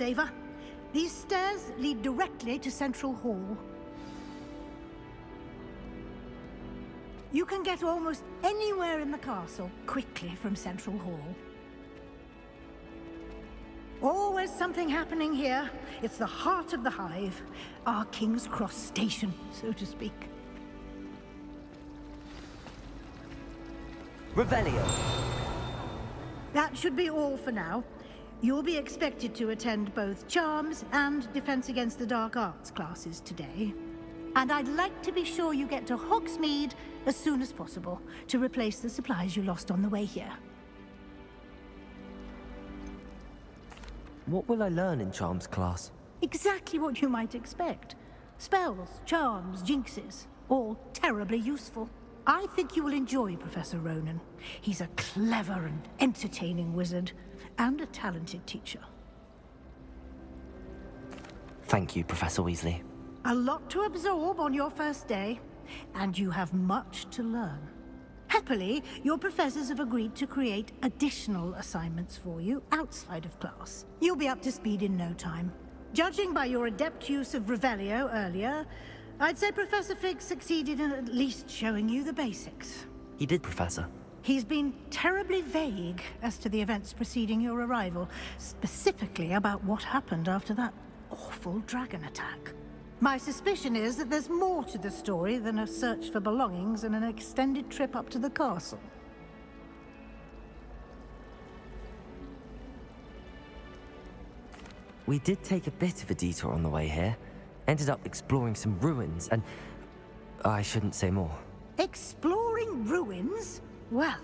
Ava. These stairs lead directly to Central Hall. You can get almost anywhere in the castle quickly from Central Hall. Always something happening here. It's the heart of the Hive, our King's Cross station, so to speak. Revelio. That should be all for now. You'll be expected to attend both Charms and Defense Against the Dark Arts classes today. And I'd like to be sure you get to Hogsmeade as soon as possible to replace the supplies you lost on the way here. What will I learn in Charms class? Exactly what you might expect. Spells, charms, jinxes, all terribly useful. I think you will enjoy Professor Ronan. He's a clever and entertaining wizard, and a talented teacher. Thank you, Professor Weasley. A lot to absorb on your first day, and you have much to learn. Happily, your professors have agreed to create additional assignments for you outside of class. You'll be up to speed in no time. Judging by your adept use of Revelio earlier, I'd say Professor Fig succeeded in at least showing you the basics. He did, Professor. He's been terribly vague as to the events preceding your arrival, specifically about what happened after that awful dragon attack. My suspicion is that there's more to the story than a search for belongings and an extended trip up to the castle. We did take a bit of a detour on the way here. Ended up exploring some ruins and... I shouldn't say more. Exploring ruins? Well,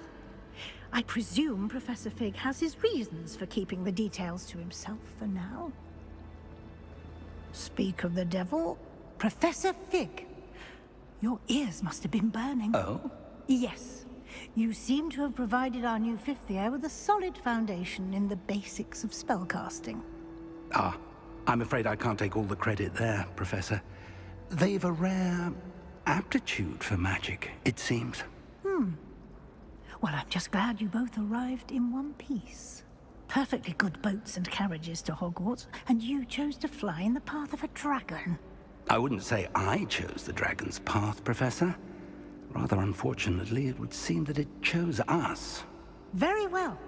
I presume Professor Fig has his reasons for keeping the details to himself for now. Speak of the devil, Professor Fig. Your ears must have been burning. Oh? Yes. You seem to have provided our new fifth year with a solid foundation in the basics of spellcasting. Ah, I'm afraid I can't take all the credit there, Professor. They've a rare aptitude for magic, it seems. Well, I'm just glad you both arrived in one piece. Perfectly good boats and carriages to Hogwarts, and you chose to fly in the path of a dragon. I wouldn't say I chose the dragon's path, Professor. Rather unfortunately, it would seem that it chose us. Very well.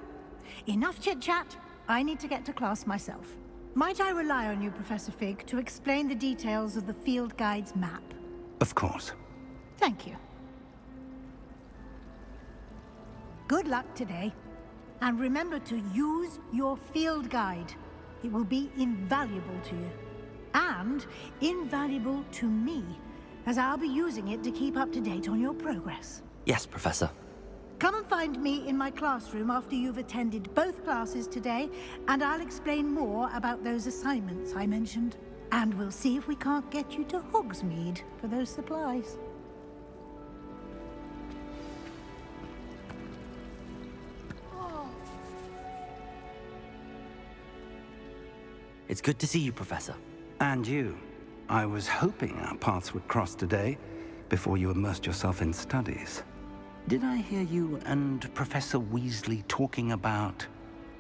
Enough chit-chat. I need to get to class myself. Might I rely on you, Professor Fig, to explain the details of the field guide's map? Of course. Thank you. Good luck today. And remember to use your field guide. It will be invaluable to you. And invaluable to me, as I'll be using it to keep up to date on your progress. Yes, Professor. Come and find me in my classroom after you've attended both classes today, and I'll explain more about those assignments I mentioned. And we'll see if we can't get you to Hogsmeade for those supplies. It's good to see you, Professor. And you. I was hoping our paths would cross today, before you immersed yourself in studies. Did I hear you and Professor Weasley talking about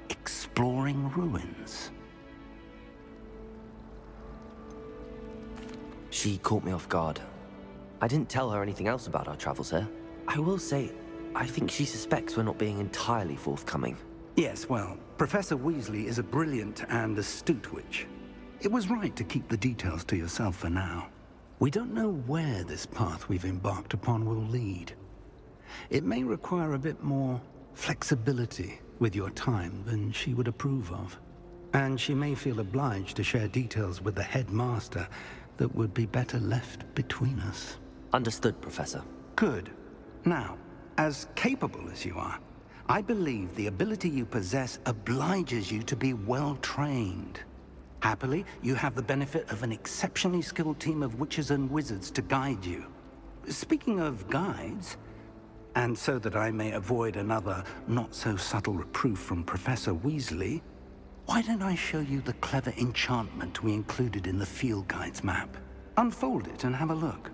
exploring ruins? She caught me off guard. I didn't tell her anything else about our travels here. I will say, I think she suspects we're not being entirely forthcoming. Yes, well, Professor Weasley is a brilliant and astute witch. It was right to keep the details to yourself for now. We don't know where this path we've embarked upon will lead. It may require a bit more flexibility with your time than she would approve of. And she may feel obliged to share details with the headmaster that would be better left between us. Understood, Professor. Good. Now, as capable as you are, I believe the ability you possess obliges you to be well-trained. Happily, you have the benefit of an exceptionally skilled team of witches and wizards to guide you. Speaking of guides, and so that I may avoid another not-so-subtle reproof from Professor Weasley, why don't I show you the clever enchantment we included in the field guide's map? Unfold it and have a look.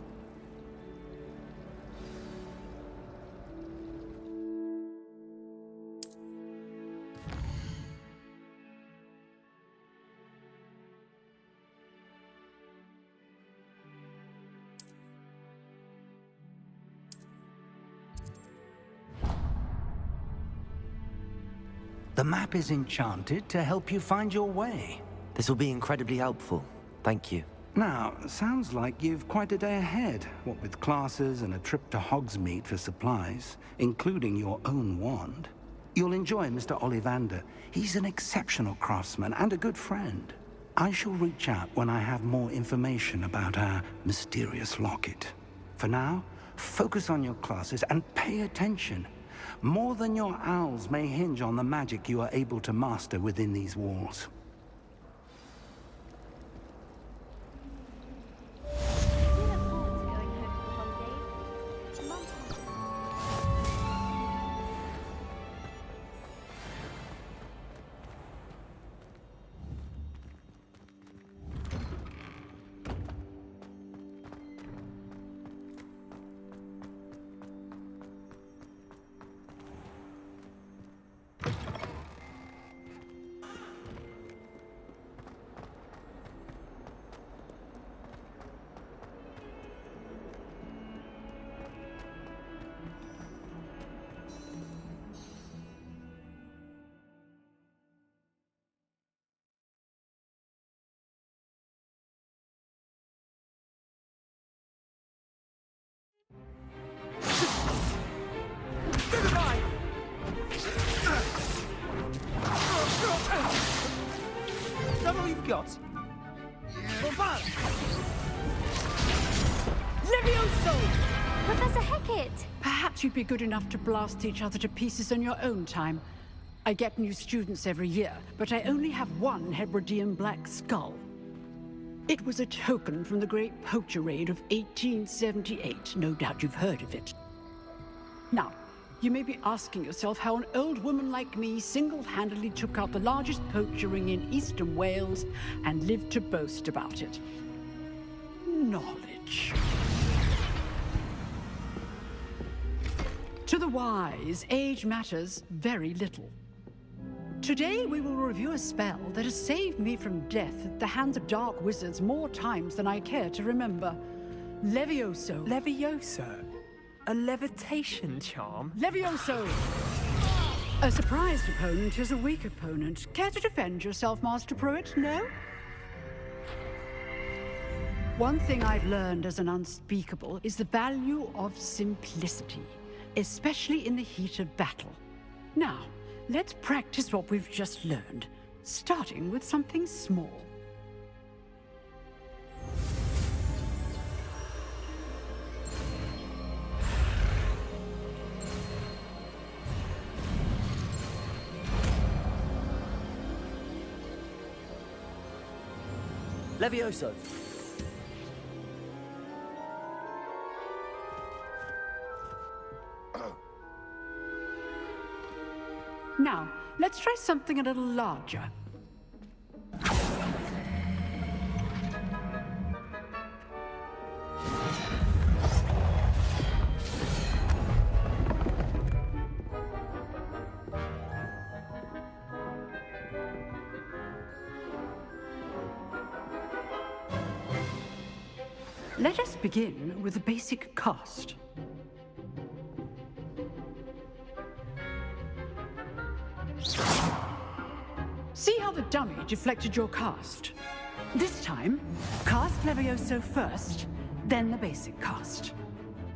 The map is enchanted to help you find your way. This will be incredibly helpful. Thank you. Now, sounds like you've quite a day ahead, what with classes and a trip to Hogsmeade for supplies, including your own wand. You'll enjoy Mr. Ollivander. He's an exceptional craftsman and a good friend. I shall reach out when I have more information about our mysterious locket. For now, focus on your classes and pay attention. More than your owls may hinge on the magic you are able to master within these walls. Is that all you've got? Levioso! Professor Hecat! Perhaps you'd be good enough to blast each other to pieces in your own time. I get new students every year, but I only have one Hebridean black skull. It was a token from the Great Poacher Raid of 1878. No doubt you've heard of it. Now, you may be asking yourself how an old woman like me single-handedly took out the largest poacher ring in eastern Wales and lived to boast about it. Knowledge. To the wise, age matters very little. Today we will review a spell that has saved me from death at the hands of dark wizards more times than I care to remember. Levioso. Levioso? A levitation charm? Levioso! A surprised opponent is a weak opponent. Care to defend yourself, Master Pruitt? No? One thing I've learned as an unspeakable is the value of simplicity, especially in the heat of battle. Now, let's practice what we've just learned, starting with something small. Levioso! Now, let's try something a little larger. Let us begin with the basic cast. See how the dummy deflected your cast? This time, cast Levioso first, then the basic cast.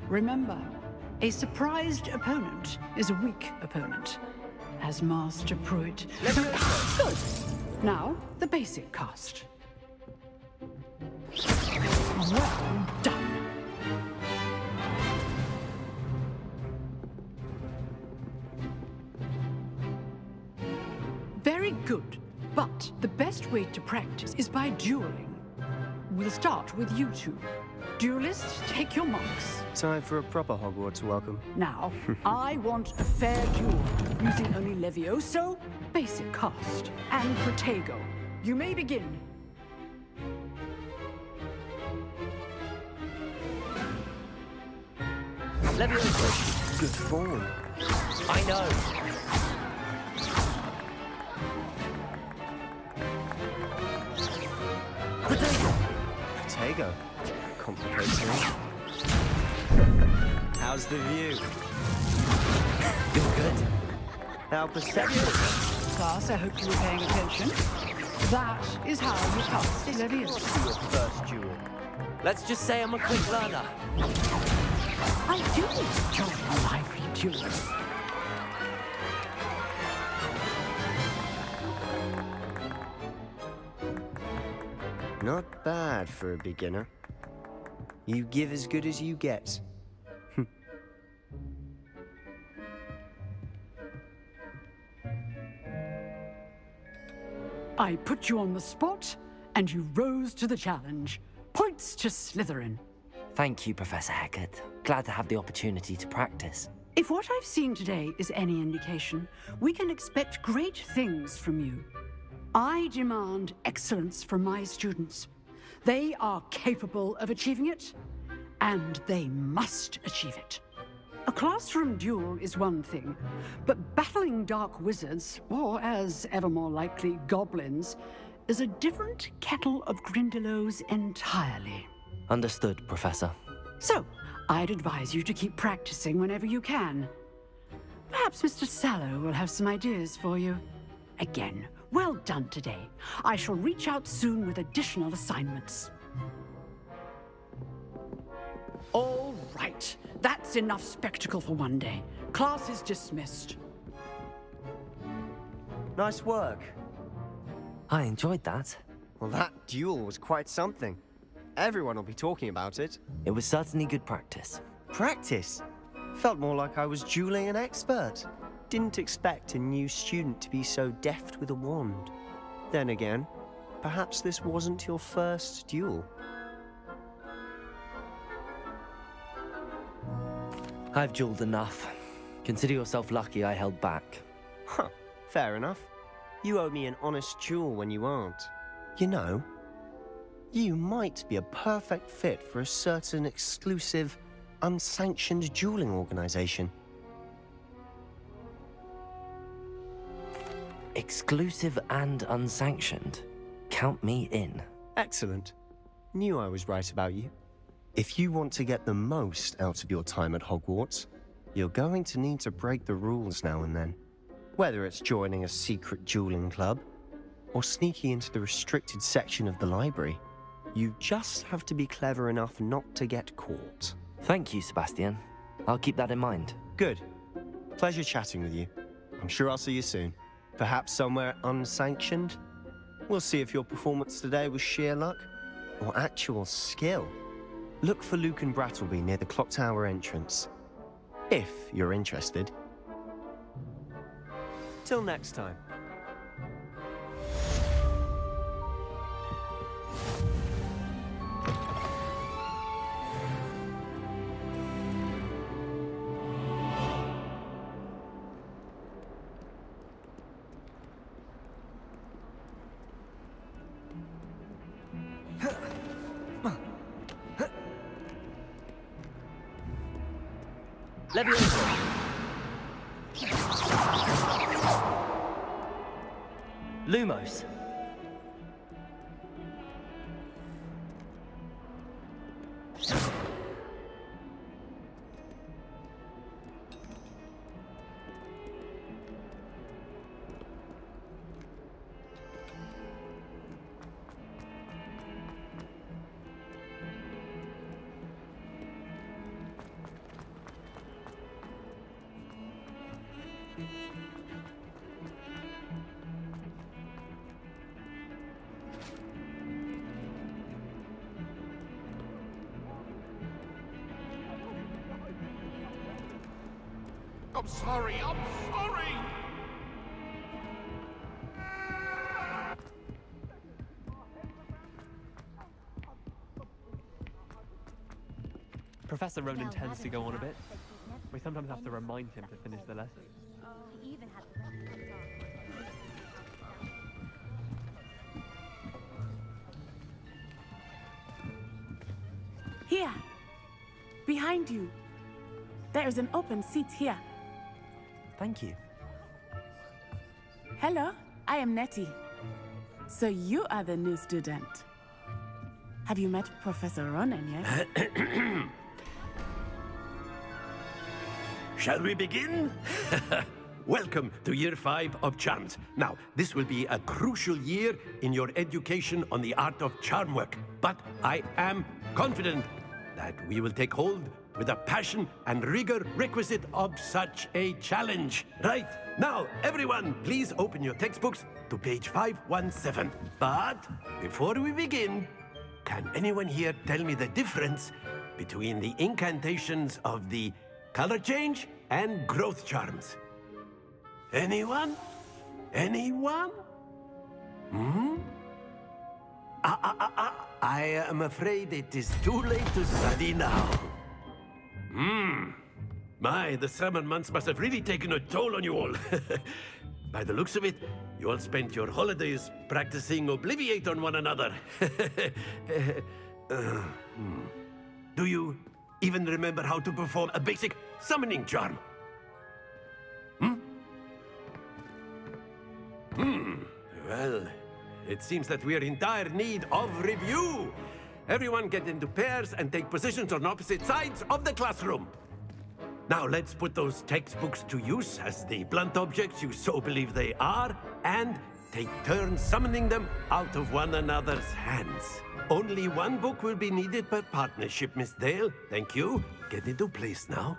Remember, a surprised opponent is a weak opponent. As Master Pruitt. Levioso! Good! Now, the basic cast. Well done. Very good, but the best way to practice is by dueling. We'll start with you two. Duelists, take your marks. Time for a proper Hogwarts welcome. Now, I want a fair duel, using only Levioso, basic cast, and Protego. You may begin. Levioso! Good form. I know! Protego. Complicated. How's the view? You're good. Our perception. class, I hope you were paying attention. That is how you pass Leviosa. Your first duel. Let's just say I'm a quick learner. I do enjoy a lively duel. Not bad for a beginner. You give as good as you get. I put you on the spot, and you rose to the challenge. Points to Slytherin. Thank you, Professor Hecat. Glad to have the opportunity to practice. If what I've seen today is any indication, we can expect great things from you. I demand excellence from my students. They are capable of achieving it, and they must achieve it. A classroom duel is one thing, but battling dark wizards, or as ever more likely, goblins, is a different kettle of Grindylows entirely. Understood, Professor. So, I'd advise you to keep practicing whenever you can. Perhaps Mr. Sallow will have some ideas for you. Again, well done today. I shall reach out soon with additional assignments. All right. That's enough spectacle for one day. Class is dismissed. Nice work. I enjoyed that. Well, that duel was quite something. Everyone will be talking about it. It was certainly good practice. Practice? Felt more like I was dueling an expert. Didn't expect a new student to be so deft with a wand. Then again, perhaps this wasn't your first duel. I've dueled enough. Consider yourself lucky I held back. Huh, fair enough. You owe me an honest duel when you aren't. You know, you might be a perfect fit for a certain exclusive, unsanctioned dueling organization. Exclusive and unsanctioned. Count me in. Excellent. Knew I was right about you. If you want to get the most out of your time at Hogwarts, you're going to need to break the rules now and then. Whether it's joining a secret dueling club, or sneaking into the restricted section of the library, you just have to be clever enough not to get caught. Thank you, Sebastian. I'll keep that in mind. Good. Pleasure chatting with you. I'm sure I'll see you soon. Perhaps somewhere unsanctioned? We'll see if your performance today was sheer luck, or actual skill. Look for Luke and Brattleby near the clock tower entrance. If you're interested. Till next time. Leviosa! Lumos! I'm sorry, I'm sorry! Professor Ronan tends to go on a bit. We sometimes have to remind him to finish the lesson. Here, behind you. There is an open seat here. Thank you. Hello, I am Nettie. So you are the new student. Have you met Professor Ronan yet? Shall we begin? welcome to Year 5 of Charms. Now, this will be a crucial year in your education on the art of charm work. But I am confident that we will take hold with the passion and rigor requisite of such a challenge. Right, now, everyone, please open your textbooks to page 517. But before we begin, can anyone here tell me the difference between the incantations of the color change and growth charms? Anyone? Anyone? I am afraid it is too late to study now. My, the summer months must have really taken a toll on you all. By the looks of it, you all spent your holidays practicing Obliviate on one another. Do you even remember how to perform a basic summoning charm? Well, it seems that we are in dire need of review. Everyone get into pairs and take positions on opposite sides of the classroom. Now let's put those textbooks to use as the blunt objects you so believe they are, and take turns summoning them out of one another's hands. Only one book will be needed per partnership, Miss Dale. Thank you. Get into place now.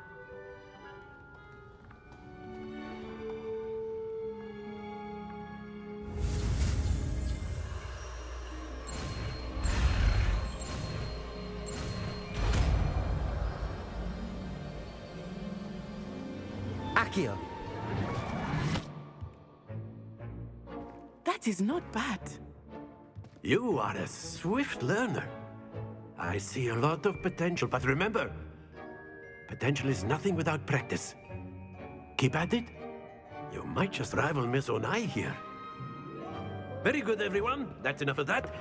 Accio! That is not bad. You are a swift learner. I see a lot of potential, but remember, potential is nothing without practice. Keep at it. You might just rival Miss Onai here. Very good, everyone. That's enough of that.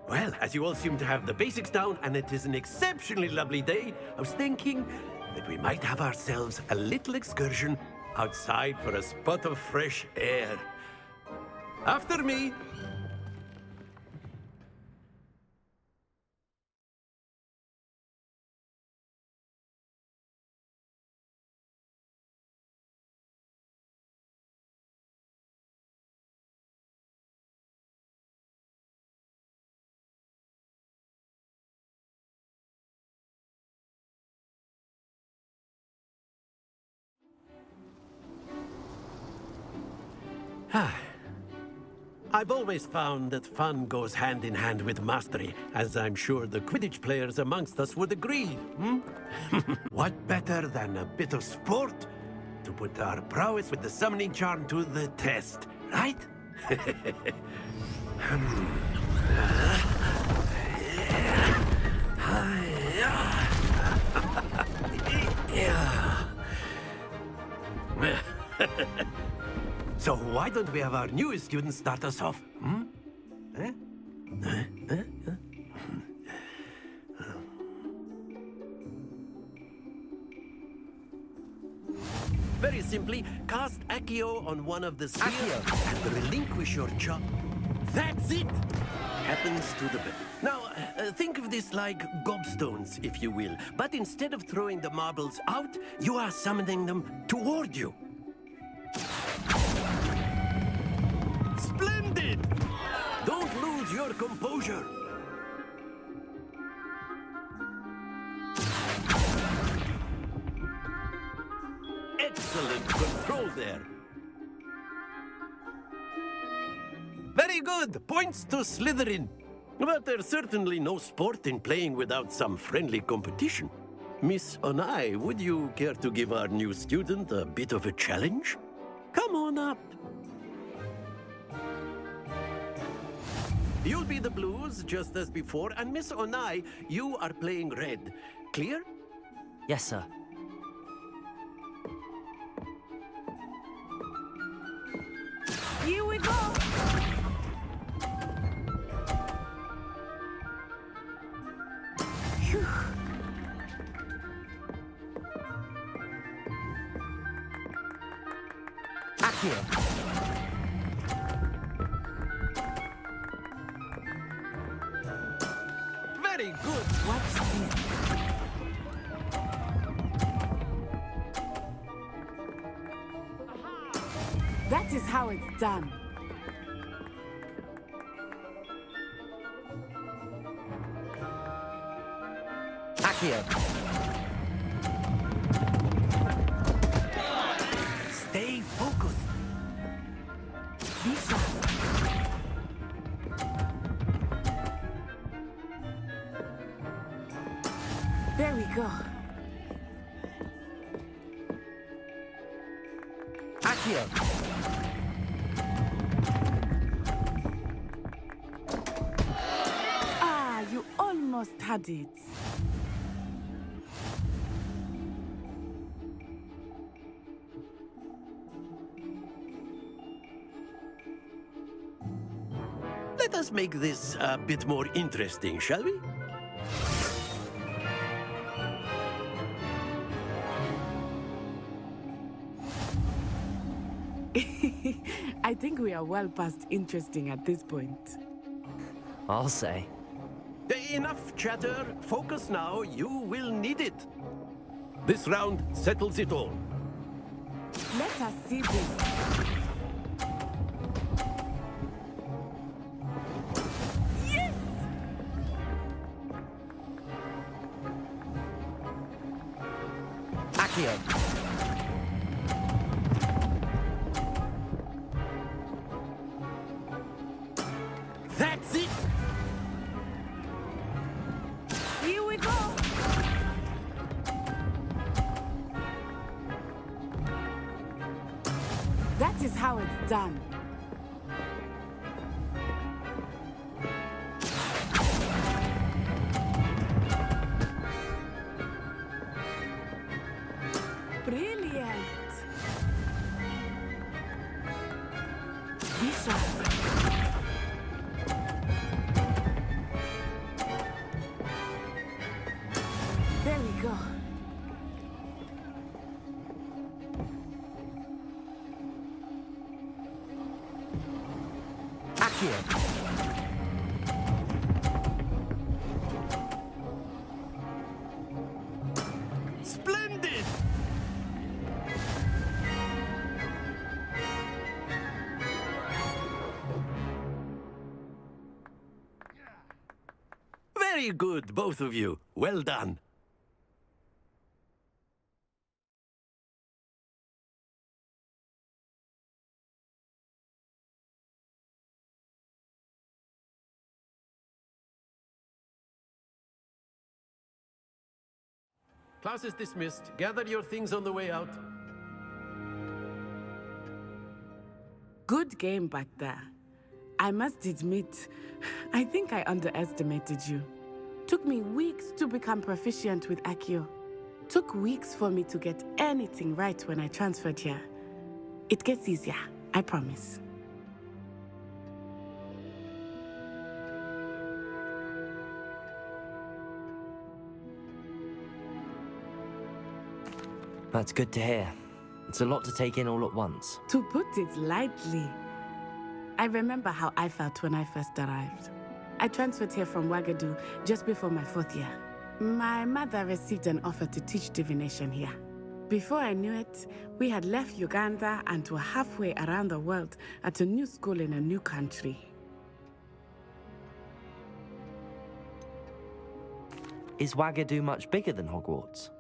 Well, as you all seem to have the basics down, and it is an exceptionally lovely day, I was thinking that we might have ourselves a little excursion outside for a spot of fresh air. After me. I've always found that fun goes hand in hand with mastery, as I'm sure the Quidditch players amongst us would agree. What better than a bit of sport to put our prowess with the summoning charm to the test, right? So why don't we have our newest student start us off? Very simply, cast Accio on one of the spheres and relinquish your charm. That's it! Happens to the best. Now, think of this like gobstones, if you will. But instead of throwing the marbles out, you are summoning them toward you. Splendid! Don't lose your composure. Excellent control there. Very good. Points to Slytherin. But there's certainly no sport in playing without some friendly competition. Miss Onai, would you care to give our new student a bit of a challenge? Come on up. You'll be the blues, just as before, and Miss Onai, you are playing red. Clear? Yes, sir. Here we go. Phew. Accio! Very good. What's this? That is how it's done. Accio! Stay focused. Lisa. There we go. Accio! Ah, you almost had it. Let us make this a bit more interesting, shall we? I think we are well past interesting at this point. I'll say. Enough chatter. Focus now. You will need it. This round settles it all. Let us see this. Yes! Accio! That's it. Here we go. That is how it's done. Brilliant. Lisa. There we go. Accio! Splendid. Very good, both of you. Well done. Class is dismissed. Gather your things on the way out. Good game back there. I must admit, I think I underestimated you. Took me weeks to become proficient with Accio. Took weeks for me to get anything right when I transferred here. It gets easier, I promise. That's good to hear. It's a lot to take in all at once. To put it lightly, I remember how I felt when I first arrived. I transferred here from Wagadu just before my 4th year. My mother received an offer to teach divination here. Before I knew it, we had left Uganda and were halfway around the world at a new school in a new country. Is Wagadu much bigger than Hogwarts?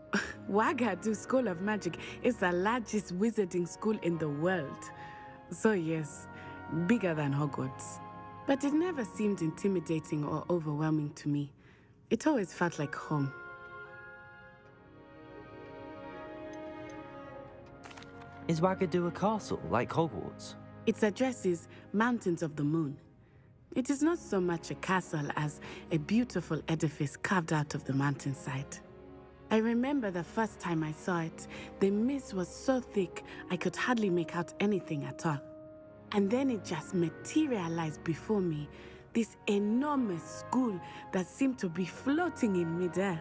Wagadu School of Magic is the largest wizarding school in the world. So yes, bigger than Hogwarts. But it never seemed intimidating or overwhelming to me. It always felt like home. Is Wagadu a castle, like Hogwarts? Its address is Mountains of the Moon. It is not so much a castle as a beautiful edifice carved out of the mountainside. I remember the first time I saw it, the mist was so thick I could hardly make out anything at all. And then it just materialized before me, this enormous school that seemed to be floating in midair.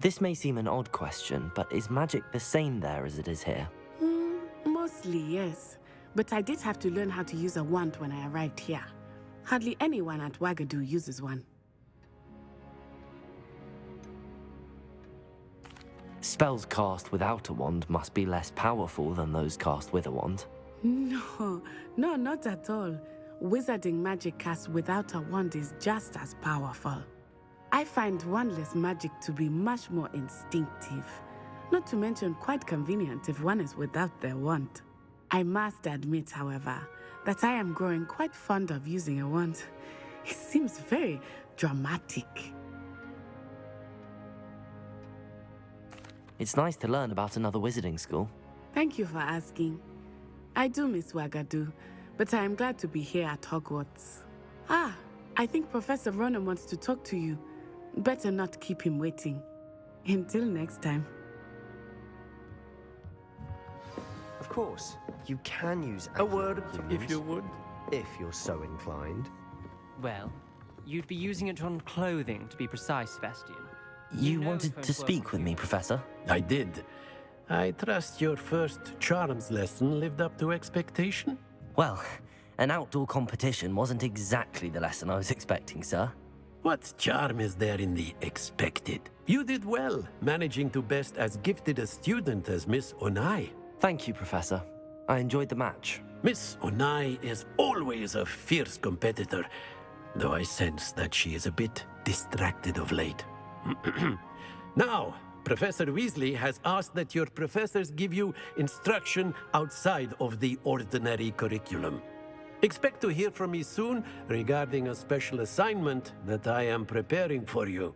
This may seem an odd question, but is magic the same there as it is here? Mostly, yes. But I did have to learn how to use a wand when I arrived here. Hardly anyone at Wagadu uses one. Spells cast without a wand must be less powerful than those cast with a wand. No, not at all. Wizarding magic cast without a wand is just as powerful. I find wandless magic to be much more instinctive, not to mention quite convenient if one is without their wand. I must admit, however, that I am growing quite fond of using a wand. It seems very dramatic. It's nice to learn about another wizarding school. Thank you for asking. I do miss Wagadu, but I am glad to be here at Hogwarts. I think Professor Ronan wants to talk to you. Better not keep him waiting. Until next time. Of course, you can use A word, humans, if you would. if you're so inclined. Well, you'd be using it on clothing, to be precise, Sebastian. You know wanted if to I've speak worked with me, Professor? I did. I trust your first charms lesson lived up to expectation? Well, an outdoor competition wasn't exactly the lesson I was expecting, sir. What charm is there in the expected? You did well, managing to best as gifted a student as Miss Onai. Thank you, Professor. I enjoyed the match. Miss Onai is always a fierce competitor, though I sense that she is a bit distracted of late. Now, Professor Weasley has asked that your professors give you instruction outside of the ordinary curriculum. Expect to hear from me soon regarding a special assignment that I am preparing for you.